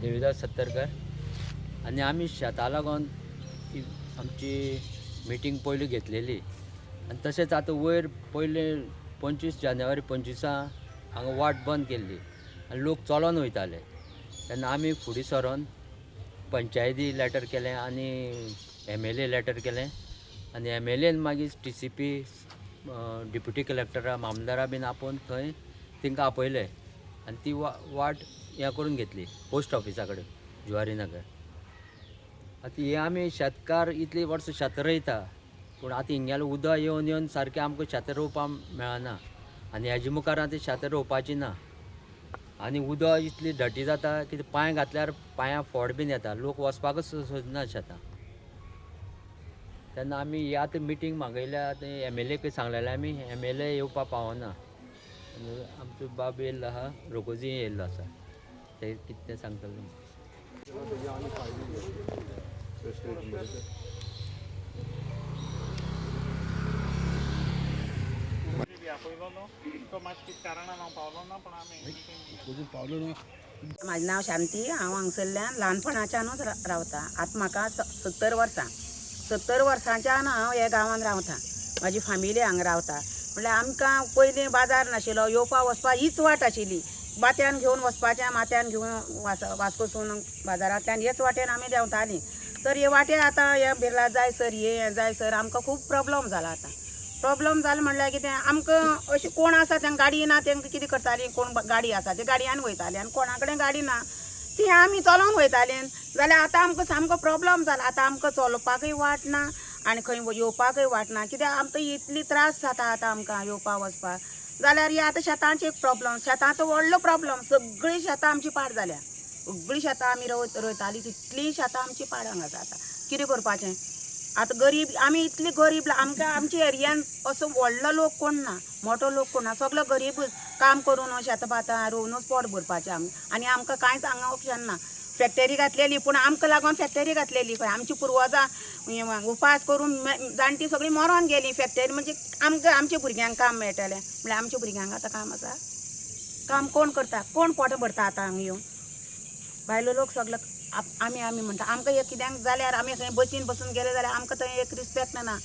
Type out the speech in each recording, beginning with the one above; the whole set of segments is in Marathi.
देविदास सत्तरकर आणि आम्ही शेता लागून आमची मिटींग पयली घेतलेली आणि तशेंच आतां वयर पयले 25 जानेवारी 25 हांगा वाट बंद केल्ली आनी लोक चलोन वयताले तेन्ना आमी फुडें सरोन पंचायती लेटर केलें आनी MLA लेटर केलें आनी MLAन मागीर TCP डिप्युटी कलेक्टरा मामदारा बीन आपोवन थंय तांकां आपयलें आनी ती वाट हें करून घेतली पोस्ट ऑफिसा कडेन जुवारी नगर. आतां हे आमी शेतकार इतलीं वर्सां शेत रोयता पूण आतां हिंगेलें उदक येवन येवन सारकें आमकां शेत रोवपाक मेळना आनी हेजे मुखार आतां शेत रोवपाची ना आनी उदक इतली डटी जाता की पांय घातल्यार पांयां फोड बीन येता लोक वचपाकच सोदना शेतां. तेन्ना आमी ही आतां मिटींग मागयल्या आतां MLAक सांगलेलें आमी MLA येवपा पावना आनी आमचो बाब येयल्लो आहा रोगोजी येयल्लो आसा ते कितें तें सांगतलो. म्हाजें नांव शांती. हांव हांगसरल्यान ल्हानपणाच्यानूच रावता. आतां म्हाका 70 वर्सां. 70 वर्सांच्यान हांव ह्या गांवांत रावता. म्हाजी फामिली हांगा रावता. म्हणल्यार आमकां पयलीं बाजार नाशिल्लो, येवपा वचपा हीच वाट आशिल्ली. बात्यान घेवन वचपाचें, माथ्यान घेवन वास्कोसून बाजारांतल्यान हेच वाटेन आमी देंवतालीं. तर हे वाटेर आतां हे बिर्ला जायसर हे जायसर आमकां खूब प्रॉब्लम जाला. आतां प्रॉब्लम जालें म्हणल्यार कितें आमकां अशें कोण आसा तेंकां गाडी ना तेंकां कितें करतालीं, कोण गाडी आसा ते गाडयान वयतालीं आनी कोणा कडेन गाडी ना ती आमी चलोन वयतालीं. जाल्यार आतां आमकां सामको प्रॉब्लम जाला. आतां आमकां चलपाकय वाट ना आनी खंय येवपाकय वाट ना. कित्याक आमकां इतली त्रास जाता आतां आमकां येवपा वचपाक. जाल्यार हे आतां शेतांचें एक प्रॉब्लम. शेतांचो व्हडलो प्रॉब्लम. सगळीं शेतां आमची पाड जाल्या. सगळीं शेतां आमी रोयतालीं तितलीं शेतां आमची पाड हांगा जाता. कितें करपाचें आतां गरीब आमी इतली गरीब आमकां आमच्या एरियान असो व्हडलो लोक कोण ना, मोठो लोक कोण ना, सगळो गरीबूच काम करून शेतां पातां रोवनूच पोट भरपाचें आनी आमकां कांयच हांगा ऑप्शन ना. फॅक्टरी घातलेली पूण आमकां लागून फॅक्टरी घातलेली खंय आमची पुर्वजां उपास करून जाणटी सगळीं मरोन गेलीं. फॅक्टरी म्हणजे आमकां आमच्या भुरग्यांक काम मेळटलें म्हणल्यार आमच्या भुरग्यांक आतां काम आसा. काम कोण करता, कोण पोटां भरता आतां हांगा येवन. भायलो लोक सगळो आमी म्हणटा आमकां एक कित्याक जाल्यार आमी खंय बसीन बसून गेले जाल्यार आमकां थंय एक रिस्पेक्ट ना.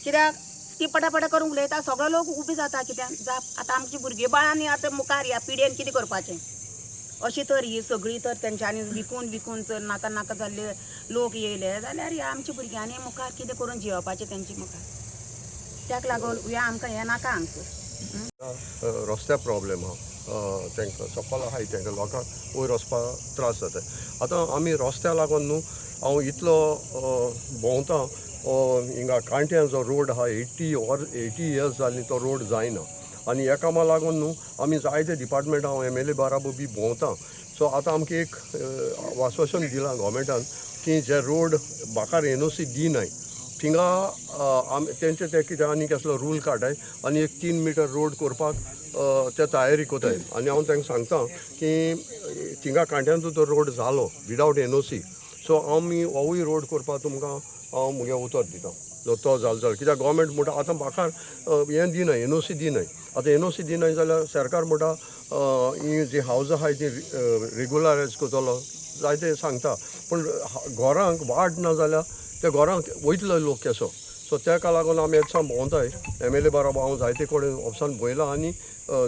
कित्याक ती पटापटा करून उलयता सगळो लोक उबी जाता. कित्याक आतां आमची भुरगीं बाळांनी आतां मुखार ह्या पिड्येन कितें करपाचें अशी तर ही सगळी तर तेंच्यांनी विकून जर नाका नाका जाल्ले लोक येयले जाल्यार ह्या आमच्या भुरग्यांनी मुखार कितें करून जेवपाचें तेंची मुखार. त्याक लागून ह्या आमकां हें नाका हांगसर. रस्त्या प्रॉब्लेम आहा तांकां सकयल आहाय तांकां लोकांक वयर वचपाक त्रास जाता. आतां आमी रस्त्या लागून न्हू हांव इतलो भोंवता हिंगा कांट्यां जो रोड आहा 80 इयर्स जालीं तो रोड जायना आनी ह्या कामा लागून न्हू आमी जायते डिपार्टमेंट हांव MLA बाराबर बी भोंवता. सो आतां आमकां एक आश्वासन दिलां गोवमेंटान की जे रोड म्हाका NOC दिनाय थिंगा तेंचे ते कितें आनी कसलो रूल काडाय आनी एक 3 मीटर रोड करपाक ते तयारी कोताय. आनी हांव तांकां सांगता की थिंगा कांट्यांचो तो रोड जालो विदावट NOC. सो आमी होवूय रोड करपाक तुमकां हांव मुगे उतर दिता तो जालो कित्याक गोवमेंट म्हणटा आतां म्हाका हें दिनाय NOC दिनाय. आतां NOC दिनाय जाल्यार सरकार म्हणटा ही जी हावज आहाय ती रेगुलरायज कोतलो जायते सांगता पूण घरांक वाट ना जाल्यार त्या घरांक वयतलो लोक केसो. सो तेका लागून आमी येता भोंवताय MLA बाराबर हांव जायते कडेन वचून पळयलां आनी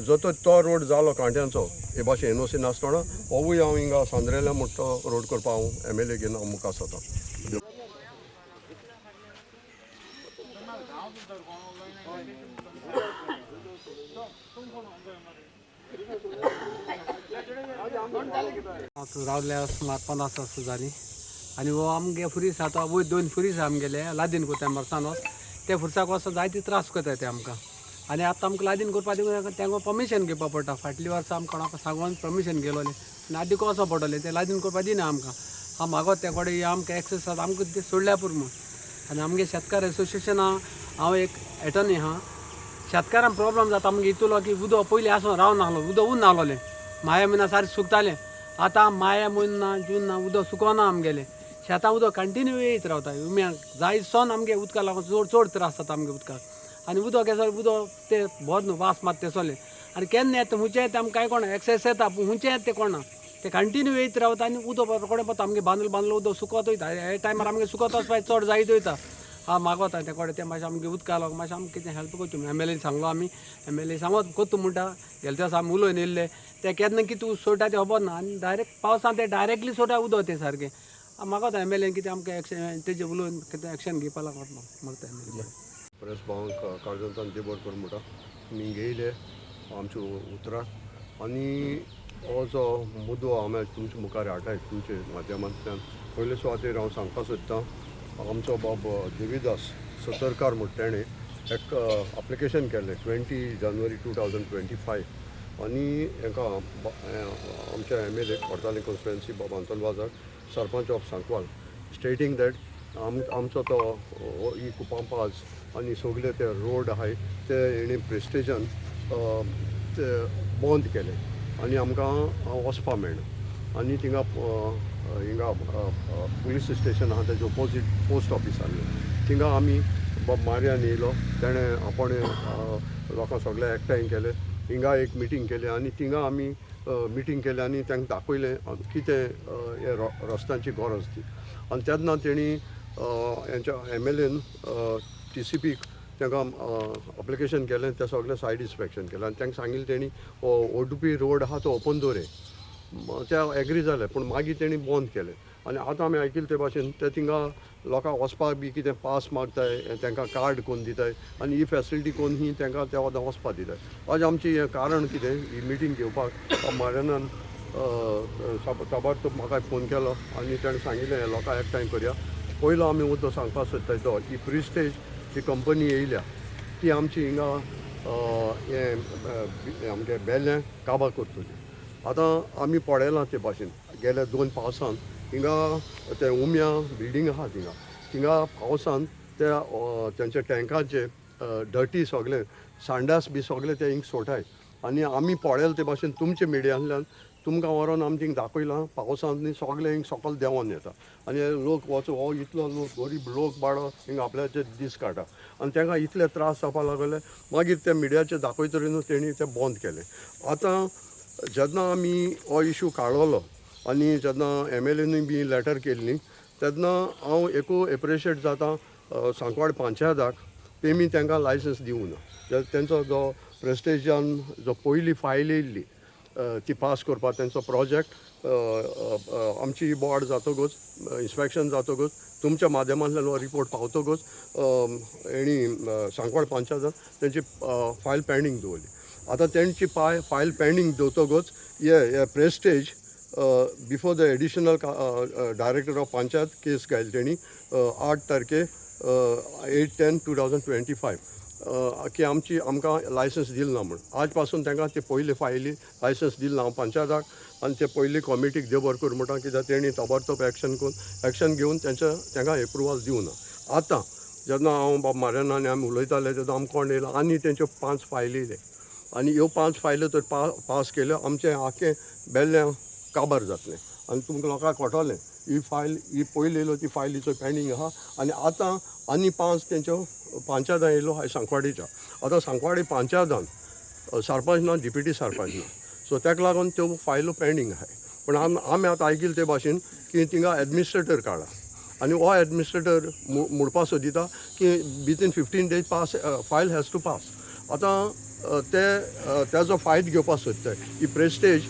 जो तो रोड जालो कांट्यांचो हे भाशेन NOC नासतना होवूय हांव हिंगा सांद्रेल्या म्हणटा रोड करपाक हांव MLA घेवन हांव मुखार सरता. रावल्या सुमार 50 वर्सां जालीं आनी हो आमगे फुरीस आतां वयर 2 फुरीस आमगेले लादीन कोताय मरसान ते फुरसाक वचून जायती त्रास कोताय ते आमकां. आनी आतां आमकां लादीन करपा तांकां परमिशन घेवपा पडटा. फाटलीं वर्सां आमकां कोणाक सांगून परमिशन गेलोलें आनी आदीक वचो पडटलें ते लादीन करपा दिना आमकां. हांव मागोत ते कडेन आमकां एक्सेस आसा आमकां ते सोडल्या पुरो म्हूण. आनी आमगे शेतकार एसोसिएशना हांव एक एटर्नी आहा. शेतकारांक प्रॉब्लम जाता आमगे इतलो की उदक पयलीं आसून रावनासलो उदक उरना नासलोलें माया म्हयन्या सारकें सुकतालें. आतां माया म्हयनो जून ना उदक सुकोना आमगेलें. शेतां उदक कंटिन्यू येयत रावता. उम्याक जाय सोन आमगे उदका लागून चड त्रास जाता आमगे उदकाक. आनी उदक येसो उदक ते बरें न्हू वास मात ते सोलें आनी केन्ना येता हुंचे येता आमकां कांय कोणा एक्सेस येता पूण हुंचे येता ते कोणा ते कंटिन्यू येत रावता आनी उदक रोखडें पडटा आमगे बांदलो उदक सुकत वयता हे टायमार आमगे सुकत वचपाक चड जायत वयता मागवता ते कोडे ते मातशें आमगे उदका लागून मातशें आमकां कितें हेल्प करचें MLA सांगलो आमी MLA सांगत कोत्तू म्हणटा गेले दिवस आमी उलोवन येयल्ले ते केन्ना कितें सोडटा ते खबर ना आनी डायरेक्ट पावसान ते डायरेक्टली सोडटा उदक ते सारकें मागता MLA कितें आमकां एक्शन तेजे उलोवन कितें एक्शन घेवपा लागत मागता MLA प्रेस भावांक काळजांतल्यान देव बरें करूं म्हणटा तुमी घेयले आमच्या उतराक आनी हो जो मुद्दो हांवें तुमच्या मुखार हाडटाय तुमचे माध्यमांतल्यान पयले सुवातेर हांव सांगपाक सोदतां आमचो बाब देविदास सतरकार म्हणटा तेणें एक एप्लिकेशन केल्लें 20 जानेवारी 2025 आनी हाका आमच्या MLA कोर्ताली कॉन्स्टिट्युएन्सी बाब आंतोन वाझाक सरपंच ऑफ सांकवाल स्टेटींग दॅट आमचो तो ही कुपांपाज आनी सगळे ते रोड आहाय ते हेणी प्रेस्टेजान ते बंद केले आनी आमकां वचपा मेळना आनी थिंगा हिंगा पुलीस स्टेशन आहा तेजे ऑपोजीट पोस्ट ऑफिस आहलें थिंगा आमी बाब मार्यान येयलो तेणें आपण लोकां सगळे एकठांय केले हिंगा एक मिटींग केली आनी थिंगा आमी मिटींग केलें आनी तांकां दाखयलें कितें हे रस्त्यांची गरज ती आनी तेन्ना तेणी हेंच्या MLAन TCPक तांकां एप्लिकेशन केलें तें सगळें सायड इन्स्पेक्शन केलें आनी तांकां सांगिल्लें तेणी ओडुपी रोड आहा तो ओपन दवरे ते एग्री जाले पूण मागीर तेणी बंद केलें आनी आतां आमी आयकिल्लें ते भाशेन ते थिंगा लोकांक वचपाक बी कितें पास मागताय तांकां कार्ड कोण दिताय आनी ही फेसिलिटी कोण ही तांकां त्या वदां वचपाक दिताय आज आमची हें कारण कितें ही मिटींग घेवपाक मार्यानान ताबडतोब म्हाका फोन केलो आनी ताणें सांगिल्लें लोकांक एकठांय करया पयलो आमी मुद्दो सांगपाक सोदताय तो ही प्रिस्टेज ही कंपनी येयल्या ती आमची हिंगा हें आमगे बेल्लें काबार करतली आतां आमी पळयलां ते भाशेन गेल्या 2 पावसान हिंगा ते उम्या बिल्डींग आहा थिंगा पावसान त्या तेंच्या टँकाचे डर्टी सगळे सांडास बी सगळे ते हिंग सोटाय आनी आमी पळयलें ते भाशेन तुमचे मिडियांतल्यान तुमकां व्हरोन आमी थिंग दाखयलां पावसान सगळे हिंग सकयल देंवोन येता आनी लोक वचो हो इतलो लोक गरीब लोक बाळो हिंग आपल्याचे दीस काडटा आनी तांकां इतले त्रास जावपा लागले मागीर ते मिडियाचे दाखयतरीन तेणी ते बंद केले आतां जेन्ना आमी हो इशू काडलो आनी जेन्ना MLAनूय बी लेटर केल्ली तेन्ना हांव एकू एप्रिशिएट जाता सांकवाड पंचायताक तेमी तांकां लायसन्स दिवं ना तेंचो जो प्रेस्टेजान जो पयली फायल येयल्ली ती पास करपाक तेंचो प्रोजेक्ट आमची बोर्ड जातकूच इन्स्पेक्शन जातकूच तुमच्या माध्यमांतल्यान हो रिपोर्ट पावतकूच हेणी सांकवाड पंचायतान तेंची फायल पेंडींग दवरली आतां तेंची फायल पेंडींग दवरतकूच हे प्रेस्टेज before the additional director of panchayat case घायली तेणी 8 तारखे 8/10/2025 की आमकां लायसन्स दिल ना म्हण आज पासून तांकां ते पयले फायली लायसन्स दिल ना हांव पंचायताक आनी ते पयली कमिटीक देव बरें कर म्हणटा कित्याक तेणी ताबडतोब एक्शन घेवन तांकां एप्रुवल दिवं ना आतां जेन्ना हांव बाब मार्यान आनी आमी उलयताले तेन्ना आमकां कोण येयलो आनी तेंच्यो 5 फायली येयले आनी ह्यो 5 फायल्यो तर पास केल्यो आमचें आख्खें बेल्लें काबार जातलें आनी तुमकां लोकांक कळटलें ही फायल ही पयली येयलो ती फायलीचो पेंडींग आहा आनी आतां आनी 5 तेंच्यो पंचायतां येयलो हाय सांकवाडेच्या आतां सांकवाडे पंचायतान सरपंच ना डिप्युटी सरपंच ना सो ताका लागून त्यो फायलो पेंडींग आहाय पूण आमी आतां आयकिल्लें ते भाशेन की थिंगा एडमिनिस्ट्रेटर काडा आनी हो एडमिनिस्ट्रेटर म्हणपा सोदिता की within 15 days pass file has to pass आतां तेजो फायदो घेवपाक सोदताय ही प्रेस्टेज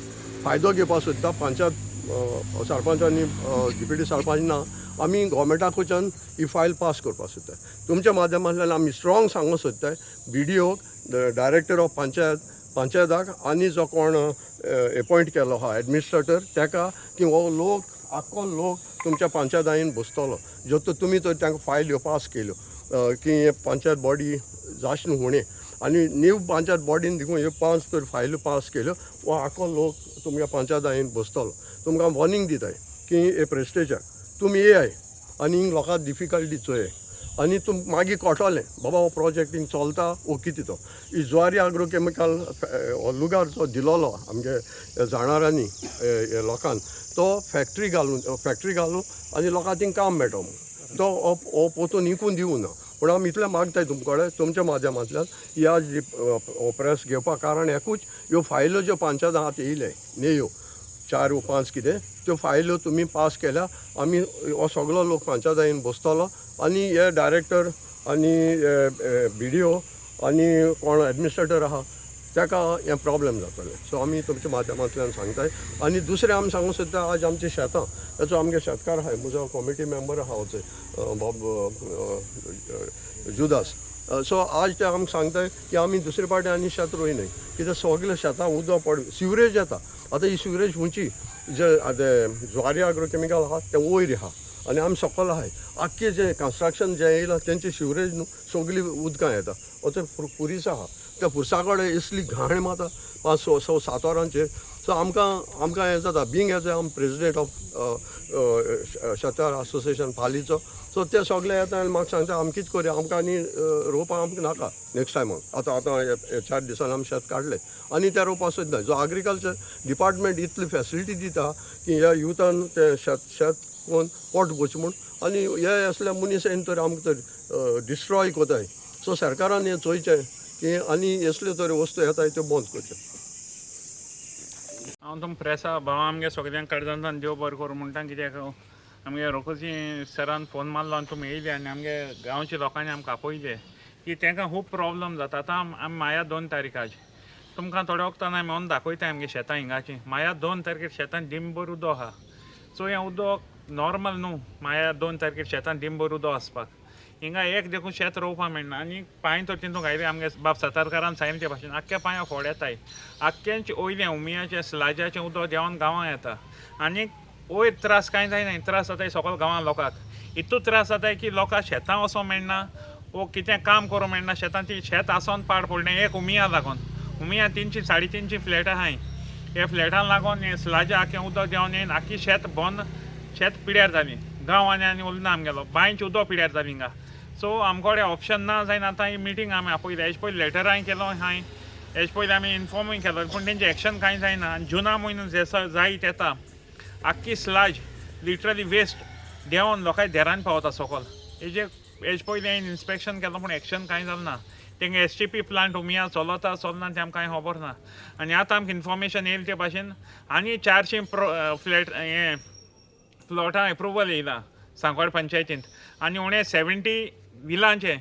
फायदो घेवपाक सोदता पंचायत सरपंच आनी डिप्युटी सरपंच ना आमी गोवमेंटाकडच्यान ही फायल पास करपाक सोदताय तुमच्या माध्यमांतल्यान आमी स्ट्रॉंग सांगूंक सोदताय BDO डायरेक्टर ऑफ पंचायताक आनी जो कोण एपॉयंट केलो आहा एडमिनिस्ट्रेटर ताका की हो लोक आख्खो लोक तुमच्या पंचायतायेन बसतलो जो तुमी तर तांकां फायल ह्यो पास केल्यो की हे पंचायत बॉडी जाशन होणे आनी नीव पंचायत बॉडीन देखून ह्यो 5 तर फायल्यो पास केल्यो हो आख्खो लोक तुमच्या पंचायतायेन बसतलो तुमकां वॉर्निंग दिताय की हे प्रेस्टेजाक तुमी येयाय आनी लोकांक डिफिकल्टी चोय आनी मागीर कळटलें बाबा हो प्रोजेक्ट हिंग चलता वो कितें तो ही ज्वारी आग्रोकेमिकल लुगार जो दिलोलो आमगे जाणारांनी लोकांक तो फॅक्ट्री घालून आनी लोकांक थिंग काम मेळटा तो हो पोतून विकून दिवं ना पूण आमी इतलें मागताय तुमचे कडेन तुमच्या माध्यमांतल्यान ही आज प्रेस घेवपा कारण एकूच ह्यो फायल्यो ज्यो पंचायत आहात येयले नेयो 4 वा 5 कितें त्यो फायल्यो तुमी पास केल्या आमी हो सगळो लोक पंचायतीन बसतलो आनी हे डायरेक्टर आनी BDO आनी कोण एडमिनिस्ट्रेटर आहा ताका हें प्रॉब्लेम जातलें. सो आमी तुमच्या माध्यमांतल्यान सांगताय. आनी दुसरें आमी सांगूं सोदता आज आमची शेतां हेचो आमगे शेतकार आहाय म्हजो कमिटी मेंबर आहा वचय बॉब जुदास. सो आज ते आमकां सांगताय की आमी दुसरे पाटी आनी शेत रोयनाय कित्याक सगळे शेतां उदक पड सिवरेज येता. आतां ही सिवरेज खंयची जे आतां ज्वारी एग्रोकेमिकल आहा तें वयर आहा आनी आमी सकयल आहाय. आख्खें जें कन्स्ट्रक्शन जें येयलां तेंची सिवरेज न्हू सगळीं उदकां येता. ते पुरीस आहा त्या पुरसा कडेन इसली घाण माता 5-6-7 वरांचेर. सो आमकां हें जाता बींग एज आम प्रेजिडेंट ऑफ शेतकार असोसिएशन पालीचो. सो ते सगळे येता आनी म्हाका सांगता आमी कितें करया आमकां आनी रोवपाक आमकां नाका नेक्स्ट टायमाक. आतां 4 दिसान आमी शेत काडले आनी ते रोवपाक सोदना. जो एग्रीकल्चर डिपार्टमेंट इतली फेसिलिटी दिता की ह्या युथान ते शेत कोण पोट भोच म्हूण आनी हे असल्या मनीस येवन तर आमकां तर डिस्ट्रॉय कोताय. सो सरकारान हें चोयचें की आनी असल्यो तरी वस्तू येताय त्यो बंद करच्यो. हांव तुम प्रेसा भाव आमगे सगळ्यांक कडदान देव बरें करूं म्हणटा. कित्याक आमगे रोखोची सरान फोन मारलो आनी तुमी येयले आनी आमगे गांवच्या लोकांनी आमकां आपयले की तांकां खूब प्रॉब्लम जाता. आतां आमी माया 2 तारीखाची तुमकां थोड्या वक्तान हांवें मेळून दाखयता आमगे शेतां हिंगाची. माया 2 तारखेर शेतान डिंबर उदक आहा. सो हें उदक नॉर्मल न्हू. माया 2 तारखेर शेतान डिंबर उदक आसपाक हिंगा एक देखून शेत रोवपाक मेळना. आनी पांय तर तितूंक घायले आमगे बाब सातारकारान सांगिल्ले भाशेन आख्ख्या पांया फोड येताय. आख्ख्यांचें वयलें उमियाचें स्लाजाचें उदक देंवन गांवां येता. आनी वयर त्रास कांय जायना. त्रास जाताय सकयल गांवां लोकांक. इतू त्रास जाताय की लोकांक शेतां वचोंक मेळना वो कितें काम करूंक मेळना. शेतां ती शेत आसोन पाड पडलें. एक उमिया लागून उमिया 300-350 फ्लॅट आहाय. हे फ्लॅटान लागून हें स्लाजा आख्खें उदक देंवन येवन आख्खी शेत बंद शेत पिड्यार जाली. गांव आनी उरना आमगेलो बांयचें उदक पिड्यार जाली हिंगा. सो आमचे कडेन ऑप्शन ना जायन आतां ही मिटींग आमी आपयल्या. हेजे पयलीं लेटराय केलो हांवें. हेजे पयलीं आमी इन्फॉर्मूय केलो पूण तेंचें एक्शन कांय जायना. आनी जुना म्हयनो जसो जायत येता आख्खी स्लाज लिटरली वेस्ट देंवन लोकांच्या देरान पावता सकयल. हेजे पयलीं हांवें इन्स्पेक्शन केलो पूण एक्शन कांय जालें ना. तेंगे STP प्लांट उमिया चलता चलना तें आमकां कांय खबर ना. आनी आतां आमकां इन्फॉर्मेशन येयलें ते भाशेन आनी 400 फ्लॅट हें प्लॉटां एप्रुवल येयला सांकवाड पंचायतींत. आनी उणें 70 विलांचे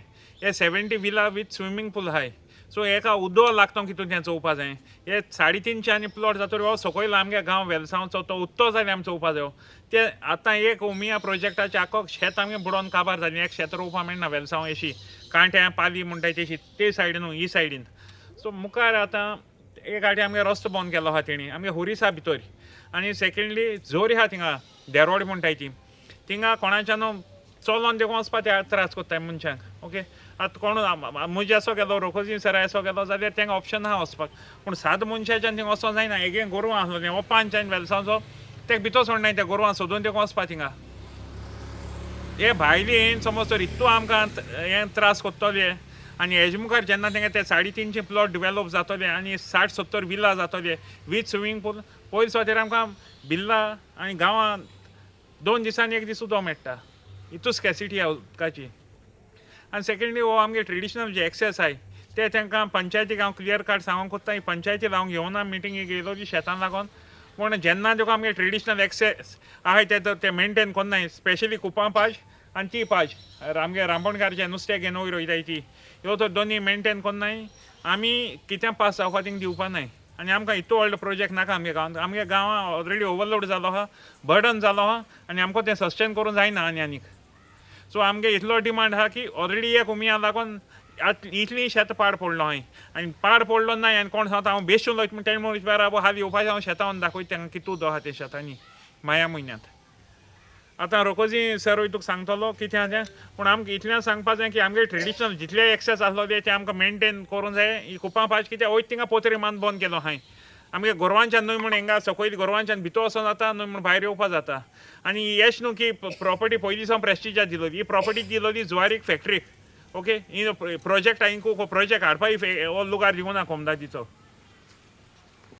हे 70 विला वीथ स्विमींग पूल आहाय. सो हेका उदक लागता कितून तें चोवपा जाय. हे 350 आनी प्लॉट जातकीर हो सकयल आमगे गांव वेलसांवचो तो उदतो जाल्यार आमी चोवपा जायो. ते आतां एक उमिया प्रोजेक्टाचे आख्खो शेत आमगे बुडोवन काबार जालें. एक शेत रोवपा मेळना वेलसांव अशी कांट्यां पाली म्हणटाय तशी ते सायडीन न्हू ही सायडीन. सो मुखार आतां एक आटी आमगे रस्तो बंद केलो आहा तेणी आमगे हुरीसा भितर. आनी सेकेंडली जोरी आहा थिंगा देरोड म्हणटाय ती थिंगा कोणाच्यान चलोन देखून वचपाक ते त्रास कोत्ताय मनशांक. ओके आतां कोण मुजी असो गेलो रोखोजी सराय असो गेलो जाल्यार तांकां ऑप्शन आहा वचपाक. पूण साद मनशाच्यान थिंगा वचोंक जायना. एक गोरवां आसलोलें हो 5 आनी वेलसांवचो तेका भितर सोडनाय त्या गोरवां सोदून देखून वचपाक थिंगा. हे भायली समज तर इतू आमकां हें त्रास कोत्तले आनी हेजे मुखार जेन्ना तेंगे ते 350 प्लॉट डिवेलप जातले आनी 60-70 विला जातले वीथ स्विमींग पूल. पयलीं सुवातेर आमकां बिल्ला आनी गांवांत 2 दिसांनी 1 दीस उदक मेळटा. इतू स्कॅसिटी आहा उदकाची. आनी सेकेंडली हो आमगे ट्रेडिशनल जे एक्सेस आहाय ते तांकां पंचायतीक हांव क्लियर काट सांगूंक कोत्ता. ही पंचायतीक हांव घेवना मिटिंगेक येयलोली शेतान लागून. पूण जेन्ना देखून आमगे ट्रेडिशनल एक्सेस आहाय ते मेनटेन कोन्नाय. स्पेशली कुपां पाज आनी ती पाज आमगे रांपणकार जे नुस्तें घेवन वयर वयताय ती ह्यो तर दोनी मेनटेन कोन्नाय. आमी कितें पास जावपा थिंगा दिवपा नाय. आनी आमकां इतू व्हडलो प्रोजेक्ट नाका आमगे गांवांत. आमगे गांवां ऑलरेडी ओवरलोड जालो आहा बर्डन जालो आहा आनी आमकां तें सस्टेन करूंक जायना आनीक. सो आमगे इतलो डिमांड आहा की ऑलरेडी एक उमिया लागून इतली शेत पाड पडलो हांवें आनी पाड पडलो नाय आनी कोण सांगता हांव बेश्टून लोयता म्हण तेणें म्हणून बराबर हाल येवपाचें हांव शेतान दाखयता तांकां कितू उदक आहा ते शेतांनी माया म्हयन्यांत. आतां रोकोजी सर तुका सांगतलो कितें आहा तें पूण आमकां इतलें सांगपा जाय की आमगे ट्रेडिशनल जितले एक्सेस आसलोले ते आमकां मेनटेन करूंक जाय. ही कुपां पाज कित्याक वयत थिंगा पोतरी मान बंद केलो हांवें. आमगे गोरवांच्यान न्हय म्हूण हिंगा सकयल गोरवांच्यान भितर वचों जाता न्हय म्हूण भायर येवपा जाता. आनी हेच न्हू की प्रॉपर्टी पयलीं सावन प्रेस्टिजाक दिलोली. ही प्रॉपर्टी दिलोली जुवारीक फॅक्टरीक. ओके ही प्रोजेक्ट हांवें प्रोजेक्ट हाडपा हो लुगार दिवना कोमदादीचो.